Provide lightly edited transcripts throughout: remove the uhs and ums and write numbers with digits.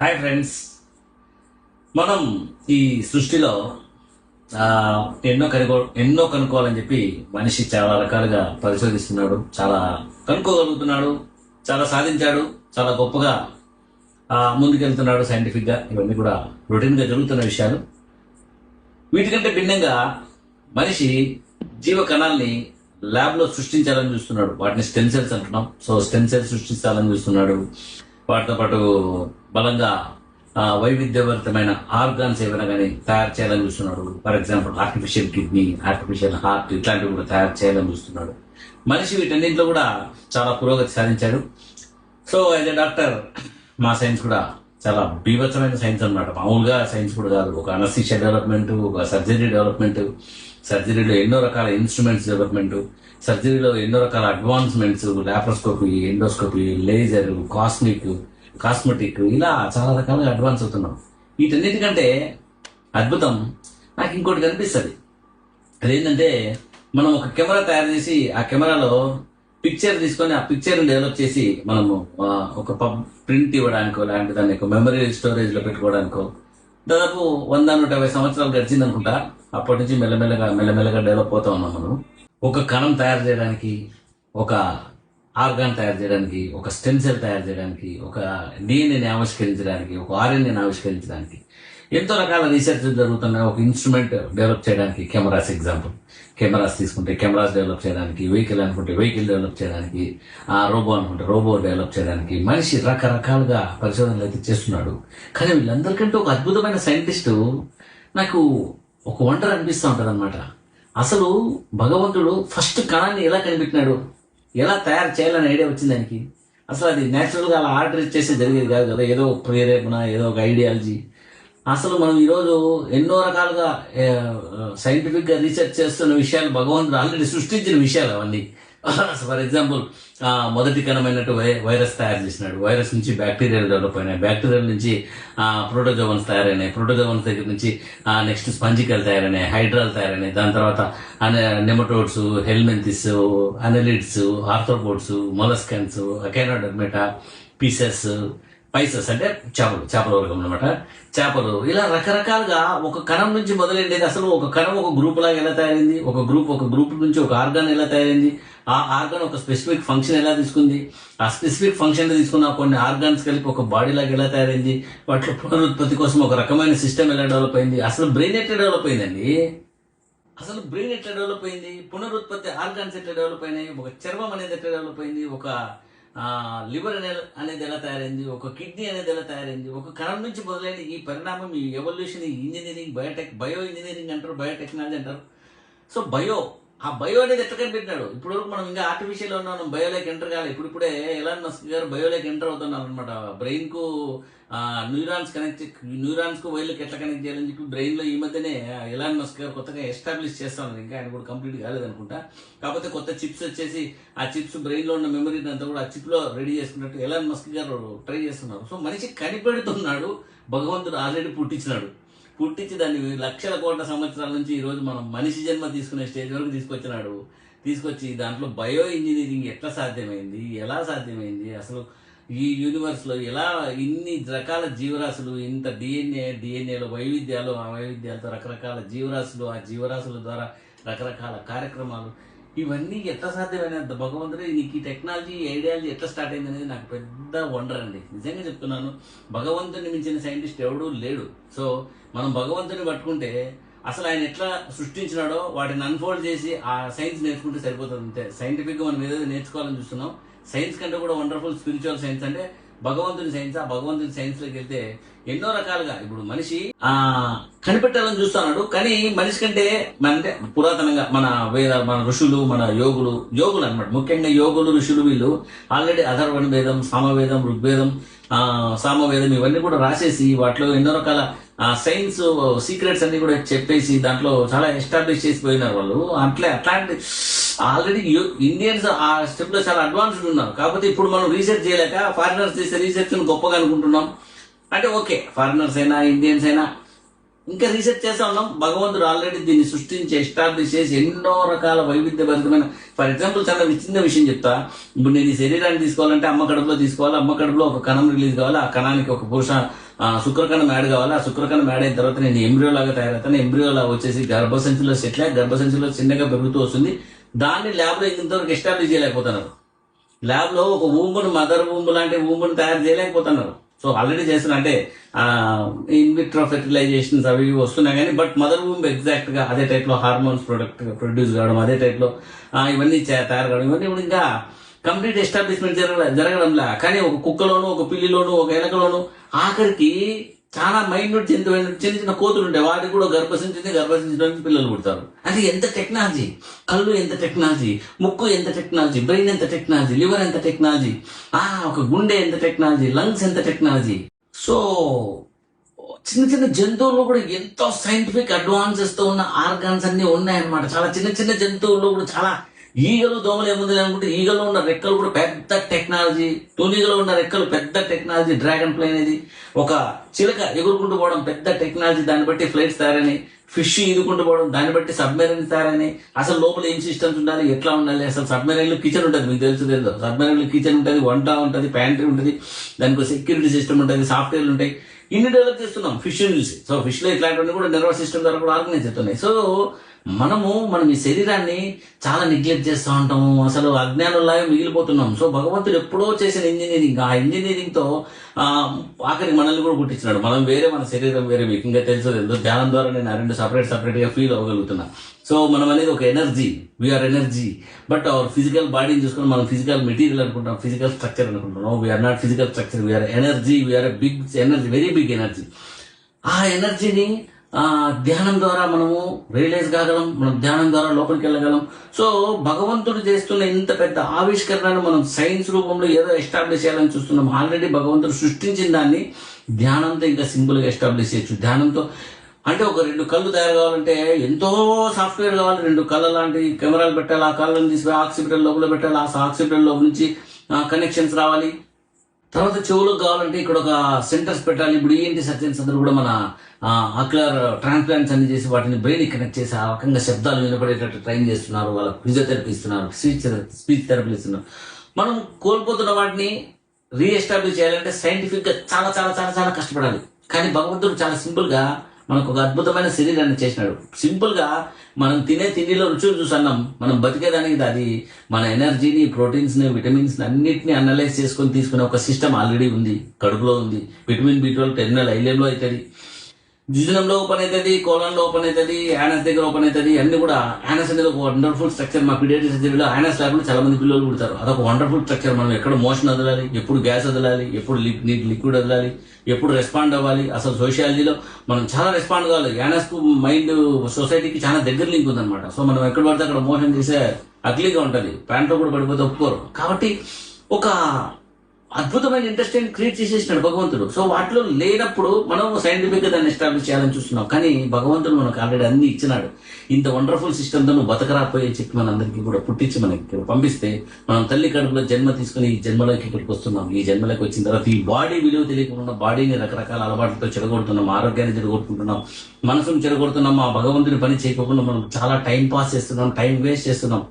Hi friends. మనం ఈ సృష్టిలో ఆ, ఎన్నో కనుక్కోవాలని చెప్పి మనిషి చాలా రకాలుగా పరిశోధిస్తున్నాడు, చాలా కనుక్కోగలుగుతున్నాడు, చాలా సాధించాడు, చాలా గొప్పగా ముందుకెళ్తున్నాడు సైంటిఫిక్ గా. ఇవన్నీ కూడా రొటీన్ గా జరుగుతున్న విషయాలు. వీటికంటే భిన్నంగా మనిషి జీవ కణాల్ని ల్యాబ్ లో సృష్టించాలని చూస్తున్నాడు. వాటిని స్టెమ్ సెల్స్ అంటున్నాం. సో స్టెమ్ సెల్స్ సృష్టించాలని చూస్తున్నాడు. వాటితో పాటు బలంగా వైవిధ్యభరితమైన ఆర్గాన్స్ ఏమైనా కానీ తయారు చేయాలని చూస్తున్నాడు. For example artificial kidney, artificial heart ఇట్లాంటివి కూడా తయారు చేయాలని చూస్తున్నాడు. మనిషి వీటన్నింటిలో కూడా చాలా పురోగతి సాధించాడు. సో యాజ్ ఎ డాక్టర్ మా సైన్స్ కూడా చాలా బీభత్సమైన సైన్స్ అన్నమాట. మామూలుగా సైన్స్ కూడా కాదు. ఒక అనస్థీషియా డెవలప్మెంట్, ఒక సర్జరీ డెవలప్మెంట్, సర్జరీలో ఎన్నో రకాల ఇన్స్ట్రుమెంట్స్ డెవలప్మెంట్, సర్జరీలో ఎన్నో రకాల advancements, laparoscopy, endoscopy, laser, cosmetic, ఇలా చాలా రకాలుగా అడ్వాన్స్ అవుతున్నాం. వీటన్నిటికంటే అద్భుతం నాకు ఇంకోటి కనిపిస్తుంది. అదేంటంటే మనం ఒక కెమెరా తయారు చేసి ఆ కెమెరాలో పిక్చర్ తీసుకొని ఆ పిక్చర్ డెవలప్ చేసి మనము ఒక ప్రింట్ ఇవ్వడానికో లేదంటే దాన్ని ఒక మెమరీ స్టోరేజ్ లో పెట్టుకోవడానికో దాదాపు 100-150 సంవత్సరాలు గడిచింది అనుకుంటా. అప్పటి నుంచి మెల్లమెల్లగా డెవలప్ అవుతా ఉన్నాం మనం. ఒక కణం తయారు చేయడానికి, ఒక ఆర్గాన్ తయారు చేయడానికి, ఒక స్టెమ్ సెల్ తయారు చేయడానికి, ఒక డిఎన్ఏని ఆవిష్కరించడానికి, ఒక ఆర్ఎన్ఏని ఆవిష్కరించడానికి ఎంతో రకాల రీసెర్చ్ జరుగుతున్నాయి. ఒక ఇన్స్ట్రుమెంట్ డెవలప్ చేయడానికి కెమెరాస్ ఎగ్జాంపుల్. కెమెరాస్ తీసుకుంటే కెమెరాస్ డెవలప్ చేయడానికి, వెహికల్ అనుకుంటే వెహికల్ డెవలప్ చేయడానికి, రోబో అనుకుంటే రోబో డెవలప్ చేయడానికి మనిషి రకరకాలుగా పరిశోధనలు అయితే చేస్తున్నాడు. కానీ వీళ్ళందరికంటే ఒక అద్భుతమైన సైంటిస్టు నాకు ఒక వండర్ అనిపిస్తూ ఉంటుంది అనమాట. అసలు భగవంతుడు ఫస్ట్ కణాన్ని ఎలా కనిపెట్టినాడు, ఎలా తయారు చేయాలని ఐడియా వచ్చింది దానికి. అసలు అది న్యాచురల్గా అలా ఆర్డర్ ఇచ్చేసి జరిగేది కాదు కదా. ఏదో ప్రేరేపణ, ఏదో ఒక ఐడియాలజీ. అసలు మనం ఈరోజు ఎన్నో రకాలుగా సైంటిఫిక్ గా రీసెర్చ్ చేస్తున్న విషయాలు భగవంతుడు ఆల్రెడీ సృష్టించిన విషయాలు అవన్నీ. ఫర్ ఎగ్జాంపుల్ మొదటి కణమైనట్టు వైరస్ తయారు చేసినాడు. వైరస్ నుంచి బ్యాక్టీరియాలు డెవలప్ అయినాయి. బ్యాక్టీరియాల నుంచి ప్రోటోజోవన్స్ తయారైనాయి. ప్రోటోజోవన్స్ దగ్గర నుంచి నెక్స్ట్ స్పంజికలు తయారైనాయి, హైడ్రాలు తయారైనాయి. దాని తర్వాత nematodes, helminths, annelids, arthropods, molluscans, echinodermata, pisces, pisces అంటే చేపల వర్గం అనమాట. చేపలు, ఇలా రకరకాలుగా ఒక కణం నుంచి మొదలైండేది. అసలు ఒక కణం ఒక గ్రూప్ లాగా ఎలా తయారైంది, ఒక గ్రూప్ నుంచి ఒక ఆర్గాన్ ఎలా తయారైంది, ఆ ఆర్గాన్ ఒక స్పెసిఫిక్ ఫంక్షన్ ఎలా తీసుకుంది, ఆ స్పెసిఫిక్ ఫంక్షన్ తీసుకున్న కొన్ని ఆర్గాన్స్ కలిపి ఒక బాడీ లాగా ఎలా తయారైంది, వాటిలో పునరుత్పత్తి కోసం ఒక రకమైన సిస్టమ్ ఎలా డెవలప్ అయింది, అసలు బ్రెయిన్ ఎట్లా డెవలప్ అయిందండి, అసలు బ్రెయిన్ ఎట్లా డెవలప్ అయింది, పునరుత్పత్తి ఆర్గాన్స్ ఎట్లా డెవలప్ అయినాయి, ఒక చర్మం అనేది ఎట్లా డెవలప్ అయింది, ఒక లివర్ అనేది ఎలా తయారైంది, ఒక కిడ్నీ అనేది ఎలా తయారైంది, ఒక కణం నుంచి మొదలైన ఈ పరిణామం, ఈ ఎవల్యూషన్, ఈ ఇంజనీరింగ్, బయో ఇంజనీరింగ్ అంటారు, బయోటెక్నాలజీ అంటారు. సో ఆ బయో అనేది ఎట్లా కనిపెట్టినాడు. ఇప్పుడు వరకు మనం ఇంకా ఆర్టిఫిషియల్ ఉన్నాం, బయోలోకి ఎంటర్ కావాలి. ఇప్పుడే ఎలాన్ మస్క్ గారు బయోలోకి ఎంటర్ అవుతున్నారు అనమాట. బ్రెయిన్ కు న్యూరాన్స్ కు వైర్లకు ఎట్లా కనెక్ట్ చేయాలని చెప్పి బ్రెయిన్ లో ఈ మధ్యనే ఎలాన్ మస్క్ గారు కొత్తగా ఎస్టాబ్లిష్ చేస్తా ఉన్నారు. ఇంకా ఆయన కూడా కంప్లీట్ కాలేదనుకుంటా. కాకపోతే కొత్త చిప్స్ వచ్చేసి ఆ చిప్స్ బ్రెయిన్ లో ఉన్న మెమరీని అంతా కూడా ఆ చిప్ లో రెడీ చేసుకున్నట్టు ఎలాన్ మస్క్ గారు ట్రై చేస్తున్నారు. సో మనిషి కనిపెడుతున్నాడు. భగవంతుడు ఆల్రెడీ పుట్టించి దాన్ని లక్షల కోట్ల సంవత్సరాల నుంచి ఈ రోజు మనం మనిషి జన్మ తీసుకునే స్టేజ్ వరకు తీసుకొచ్చి దాంట్లో బయో ఇంజనీరింగ్ ఎట్లా సాధ్యమైంది, ఎలా సాధ్యమైంది, అసలు ఈ యూనివర్స్ లో ఎలా ఇన్ని రకాల జీవరాశులు, ఇంత డిఎన్ఏలో వైవిధ్యాలు, ఆ వైవిధ్యాలతో రకరకాల జీవరాశులు, ఆ జీవరాశుల ద్వారా రకరకాల కార్యక్రమాలు, ఇవన్నీ ఎట్లా సాధ్యమైన భగవంతుడు నీకు ఈ టెక్నాలజీ, ఈ ఐడియాలజీ ఎట్లా స్టార్ట్ అయింది అనేది నాకు పెద్ద వండర్ అండి. నిజంగా చెప్తున్నాను. భగవంతుని మించిన సైంటిస్ట్ ఎవడూ లేడు. సో మనం భగవంతుని పట్టుకుంటే అసలు ఆయన ఎట్లా సృష్టించినాడో వాటిని అన్ఫోల్డ్ చేసి ఆ సైన్స్ నేర్చుకుంటే సరిపోతుంది. అంతే. సైంటిఫిక్ గా మనం ఏదైతే నేర్చుకోవాలని చూస్తున్నాం, సైన్స్ కంటే కూడా వండర్ఫుల్ స్పిరిచువల్ సైన్స్ అంటే భగవంతుని సైన్స్. ఆ భగవంతుని సైన్స్ లోకి వెళ్తే ఎన్నో రకాలుగా ఇప్పుడు మనిషి కనిపెట్టాలని చూస్తున్నాడు. కానీ మనిషి కంటే అంటే పురాతనంగా మన ఋషులు, మన యోగులు అనమాట. ముఖ్యంగా యోగులు, ఋషులు వీళ్ళు ఆల్రెడీ అథర్వణ వేదం, సామవేదం, ఋగ్వేదం, సామవేదం ఇవన్నీ కూడా రాసేసి వాటిలో ఎన్నో రకాల సైన్స్ సీక్రెట్స్ అన్ని కూడా చెప్పేసి దాంట్లో చాలా ఎస్టాబ్లిష్ చేసి పోయినారు వాళ్ళు. అట్లాంటి ఆల్రెడీ ఇండియన్స్ ఆ స్టెప్ లో చాలా అడ్వాన్స్డ్ ఉన్నారు. కాకపోతే ఇప్పుడు మనం రీసెర్చ్ చేయలేక ఫారినర్స్ చేసే రీసెర్చ్ గొప్పగా అనుకుంటున్నాం. అంటే ఓకే, ఫారినర్స్ అయినా ఇండియన్స్ అయినా ఇంకా రీసెర్చ్ చేస్తా ఉన్నాం. భగవంతుడు ఆల్రెడీ దీన్ని సృష్టించి ఎస్టాబ్లిష్ చేసి ఎన్నో రకాల వైవిధ్యభరితమైన, ఫర్ ఎగ్జాంపుల్ చాలా చిన్న విషయం చెప్తా. ఇప్పుడు నేను ఈ శరీరాన్ని తీసుకోవాలంటే అమ్మ కడుపులో తీసుకోవాలి. అమ్మ కడుపులో ఒక కణం రిలీజ్ కావాలి. ఆ కణానికి ఒక పురుష శుక్రకణం యాడ్ కావాలి. ఆ శుక్రకణం యాడ్ అయిన తర్వాత నేను ఎంబ్రియో లాగా తయారవుతాను. ఎంబ్రియో లాగా వచ్చేసి గర్భసంచిలో సెటిల్ అయ్యి గర్భసంచిలో చిన్నగా పెరుగుతూ వస్తుంది. దాన్ని ల్యాబ్లో ఇంతవరకు ఎస్టాబ్లిష్ చేయలేకపోతున్నారు. ల్యాబ్లో ఒక ఊంబును మదర్ ఊంబు లాంటి ఊంబును తయారు చేయలేకపోతున్నారు. సో ఆల్రెడీ చేస్తున్నా అంటే ఇన్విట్రో ఫెర్టిలైజేషన్స్ అవి వస్తున్నాయి కానీ బట్ మదర్ ఊంబ్ ఎగ్జాక్ట్ గా అదే టైప్ లో హార్మోన్స్ ప్రొడ్యూస్ కావడం, అదే టైప్ లో ఇవన్నీ తయారు కావడం, ఇవన్నీ కూడా ఇంకా కంప్లీట్ ఎస్టాబ్లిష్మెంట్ జరగడంలా. కానీ ఒక కుక్కలోను, ఒక పిల్లిలోను, ఒక ఎలకలోను, ఆఖరికి చాలా మైన్యూట్ జంతువులు చిన్న చిన్న కోతులు ఉంటాయి, వాటికి కూడా గర్భసించి పిల్లలు పుడతారు. అది ఎంత టెక్నాలజీ! కళ్ళు ఎంత టెక్నాలజీ, ముక్కు ఎంత టెక్నాలజీ, బ్రెయిన్ ఎంత టెక్నాలజీ, లివర్ ఎంత టెక్నాలజీ, ఒక గుండె ఎంత టెక్నాలజీ, లంగ్స్ ఎంత టెక్నాలజీ. సో చిన్న చిన్న జంతువుల్లో కూడా ఎంతో సైంటిఫిక్ అడ్వాన్సెస్ తో ఉన్న ఆర్గాన్స్ అన్ని ఉన్నాయన్నమాట. చాలా చిన్న చిన్న జంతువుల్లో కూడా చాలా ఈగలు, దోమలు ఏముంది అనుకుంటే ఈగలో ఉన్న రెక్కలు కూడా పెద్ద టెక్నాలజీ, తూనీగలో ఉన్న రెక్కలు పెద్ద టెక్నాలజీ, డ్రాగన్ ఫ్లై అనేది ఒక చిలక ఎగురుకుంటూ పోవడం పెద్ద టెక్నాలజీ, దాన్ని బట్టి ఫ్లైట్స్ తయారని, ఫిష్ ఈదుకుంటూ పోవడం దాన్ని బట్టి సబ్మెరైన్స్ తయారని, అసలు లోపల ఏం సిస్టమ్స్ ఉండాలి, ఎట్లా ఉండాలి, అసలు సబ్మెరైన్ లో కిచెన్ ఉంటుంది, మీకు తెలుసు సబ్మెరైన్ లో కిచెన్ ఉంటుంది, వంట ఉంటుంది, ప్యాంట్రీ ఉంటుంది, దానికి సెక్యూరిటీ సిస్టమ్ ఉంటుంది, సాఫ్ట్వేర్లు ఉంటాయి, ఇన్ని డెవలప్ చేస్తున్నాం ఫిష్ చూసి. సో ఫిష్ లో ఇట్లాంటివన్నీ కూడా నర్వస్ సిస్టమ్ ద్వారా కూడా ఆర్గనైజ్ అవుతున్నాయి. సో మనం ఈ శరీరాన్ని చాలా నెగ్లెక్ట్ చేస్తూ ఉంటాము, అసలు అజ్ఞానంలాగా మిగిలిపోతున్నాం. సో భగవంతుడు ఎప్పుడో చేసిన ఇంజనీరింగ్, ఆ ఇంజనీరింగ్ తో ఆఖరికి మనల్ని కూడా పుట్టించినాడు. మనం వేరే, మన శరీరం వేరే. మీకు ఇంకా తెలుసు ధ్యానం ద్వారా నేను ఆ రెండు సపరేట్ గా ఫీల్ అవ్వగలుగుతున్నా. సో మనం అనేది ఒక energy, we are energy. But our physical బాడీని చూసుకొని మనం ఫిజికల్ మెటీరియల్ అనుకుంటాం, ఫిజికల్ స్ట్రక్చర్ అనుకుంటున్నాం. We are not physical structure, we are energy, we are a big energy, very big energy. ఆ ఎనర్జీని ధ్యానం ద్వారా మనము రియలైజ్ కాగలం, మనం ధ్యానం ద్వారా లోపలికి వెళ్ళగలం. సో భగవంతుడు చేస్తున్న ఇంత పెద్ద ఆవిష్కరణను మనం సైన్స్ రూపంలో ఏదో ఎస్టాబ్లిష్ చేయాలని చూస్తున్నాం. ఆల్రెడీ భగవంతుడు సృష్టించిన దాన్ని ధ్యానంతో ఇంకా సింపుల్ గా ఎస్టాబ్లిష్ చేయొచ్చు. ధ్యానంతో అంటే ఒక 2 కళ్ళు తయారు కావాలంటే ఎంతో సాఫ్ట్వేర్ కావాలి. 2 కళ్ళ లాంటి కెమెరాలు పెట్టాలి, ఆ కళ్ళని తీసుకుని ఆక్సిపిటల్ లోపల పెట్టాలి, ఆ ఆక్సిపిటల్ లోపల నుంచి కనెక్షన్స్ రావాలి. తర్వాత చెవులకు కావాలంటే ఇక్కడ ఒక సెంటర్స్ పెట్టాలి. ఇప్పుడు ఏంటి సర్జన్స్ అందరూ కూడా మన ఆక్యులర్ ట్రాన్స్ప్లాంట్స్ అన్ని చేసి వాటిని బ్రెయిన్ కనెక్ట్ చేసి ఆ రకంగా శబ్దాలు వినపడేటట్టు ట్రైన్ చేస్తున్నారు, వాళ్ళకి ఫిజియోథెరపీ ఇస్తున్నారు, స్పీచ్ థెరపీ ఇస్తున్నారు. మనం కోల్పోతున్న వాటిని రీఎస్టాబ్లిష్ చేయాలంటే సైంటిఫిక్ గా చాలా చాలా చాలా చాలా కష్టపడాలి. కానీ భగవంతుడు చాలా సింపుల్ గా మనకు ఒక అద్భుతమైన శరీరాన్ని చేసినాడు. సింపుల్ గా మనం తినే తిండిలో రుచులు చూసన్నాం, మనం బతికేదానికి అది మన ఎనర్జీని, ప్రోటీన్స్ ని, విటమిన్స్ ని అన్నిటిని అనలైజ్ చేసుకొని తీసుకునే ఒక సిస్టమ్ ఆల్రెడీ ఉంది, కడుపులో ఉంది. విటమిన్ B12 టెర్మినల్ ఐలేంలో అవుతుంది, జిజనంలో ఓపెన్ అవుతుంది, కోలంలో ఓపెన్ అవుతుంది, యానస్ దగ్గర ఓపెన్ అవుతుంది. అన్ని కూడా యానస్ అనేది ఒక వండర్ఫుల్ స్ట్రక్చర్. మా పీడియాట్రిక్ సర్జరీలో యానస్ లేకుండా చాలా మంది పిల్లలు పుడతారు. అదొక వండర్ఫుల్ స్ట్రక్చర్. మనం ఎక్కడ మోషన్ వదలాలి, ఎప్పుడు గ్యాస్ వదలాలి, ఎప్పుడు లిక్విడ్ వదలాలి, ఎప్పుడు రెస్పాండ్ అవ్వాలి. అసలు సోషియాలజీలో మనం చాలా రెస్పాండ్ కావాలి. యానస్ కు మైండ్, సొసైటీకి చాలా దగ్గర లింక్ ఉందన్నమాట. సో మనం ఎక్కడ పడితే అక్కడ మోషన్ చేసే అగ్లీగా ఉంటుంది, ప్యాంట్లో కూడా పడిపోతే ఒప్పుకోరు. కాబట్టి ఒక అద్భుతమైన ఇండస్ట్రీని క్రియేట్ చేసేసినాడు భగవంతుడు. సో వాటిలో లేనప్పుడు మనం సైంటిఫిక్ గా దాన్ని ఎస్టాబ్లిష్ చేయాలని చూస్తున్నాం. కానీ భగవంతుడు మనకు ఆల్రెడీ అన్ని ఇచ్చినాడు. ఇంత వండర్ఫుల్ సిస్టమ్ తో నువ్వు బతకరాపోయే చెప్పి మనందరికీ కూడా పుట్టించి మనకి పంపిస్తే మనం తల్లి కడుపులో జన్మ తీసుకుని ఈ జన్మలోకి ఇక్కడికి వస్తున్నాం. ఈ జన్మలోకి వచ్చిన తర్వాత ఈ బాడీ విలువ తెలియకుండా బాడీని రకరకాల అలవాట్లతో చెడగొడుతున్నాం, ఆరోగ్యాన్ని చెడగొట్టుకుంటున్నాం, మనసును చెడగొడుతున్నాం. ఆ భగవంతుని పని చేయకుండా మనం చాలా టైం పాస్ చేస్తున్నాం, టైం వేస్ట్ చేస్తున్నాం.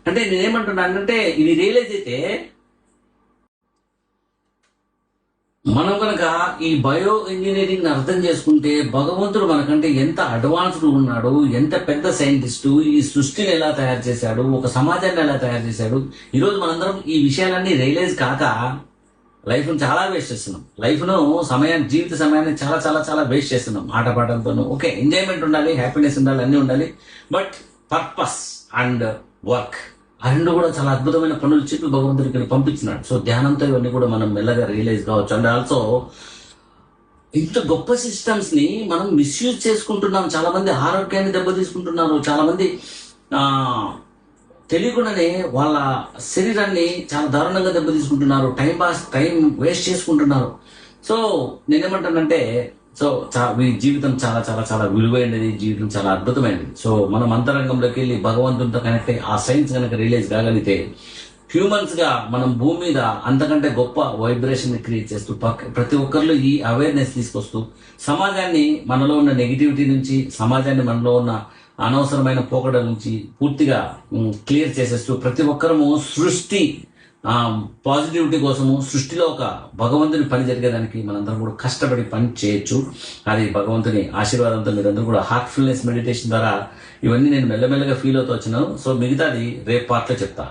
అంటే నేనేమంటున్నానంటే ఇది రియలైజ్ అయితే మనం కనుక ఈ బయో ఇంజనీరింగ్ అర్థం చేసుకుంటే భగవంతుడు మనకంటే ఎంత అడ్వాన్స్డ్ ఉన్నాడు, ఎంత పెద్ద సైంటిస్టు, ఈ సృష్టిని ఎలా తయారు చేశాడు, ఒక సమాజాన్ని ఎలా తయారు చేశాడు. ఈరోజు మనందరం ఈ విషయాలన్నీ రియలైజ్ కాక లైఫ్ను చాలా వేస్ట్ చేస్తున్నాం. జీవిత సమయాన్ని చాలా చాలా చాలా వేస్ట్ చేస్తున్నాం ఆటపాటలతోనూ. ఓకే, ఎంజాయ్మెంట్ ఉండాలి, హ్యాపీనెస్ ఉండాలి, అన్నీ ఉండాలి, బట్ పర్పస్ అండ్ వర్క్ ఆ రెండు కూడా చాలా అద్భుతమైన పనులు చెప్పి భగవంతుడికి పంపించినాడు. సో ధ్యానంతో ఇవన్నీ కూడా మనం మెల్లగా రియలైజ్ కావచ్చు. అండ్ ఆల్సో ఇంత గొప్ప సిస్టమ్స్ ని మనం మిస్యూజ్ చేసుకుంటున్నాం. చాలా మంది ఆరోగ్యాన్ని దెబ్బతీసుకుంటున్నారు, చాలా మంది తెలియకుండానే వాళ్ళ శరీరాన్ని చాలా దారుణంగా దెబ్బతీసుకుంటున్నారు, టైం వేస్ట్ చేసుకుంటున్నారు. సో నేనేమంటానంటే జీవితం చాలా చాలా చాలా విలువైనది, జీవితం చాలా అద్భుతమైనది. సో మనం అంతరంగంలోకి వెళ్ళి భగవంతునితో కనెక్ట్ అయ్యి ఆ సైన్స్ కనుక రియలైజ్ కాగలిగితే హ్యూమన్స్ గా మనం భూమి మీద అంతకంటే గొప్ప వైబ్రేషన్ క్రియేట్ చేస్తూ ప్రతి ఒక్కరిలో ఈ అవేర్నెస్ తీసుకొస్తూ సమాజాన్ని, మనలో ఉన్న నెగిటివిటీ నుంచి, సమాజాన్ని మనలో ఉన్న అనవసరమైన పోకడల నుంచి పూర్తిగా క్లియర్ చేసేస్తూ ప్రతి ఒక్కరము పాజిటివిటీ కోసము సృష్టిలో ఒక భగవంతుని పని జరిగేదానికి మనందరం కూడా కష్టపడి పని చేయొచ్చు. అది భగవంతుని ఆశీర్వాదంతో మీరందరూ కూడా హార్ట్ఫుల్నెస్ మెడిటేషన్ ద్వారా ఇవన్నీ నేను మెల్లమెల్లగా ఫీల్ అవుతూ వచ్చినాను. సో మిగతాది రేపు పార్ట్లో చెప్తా.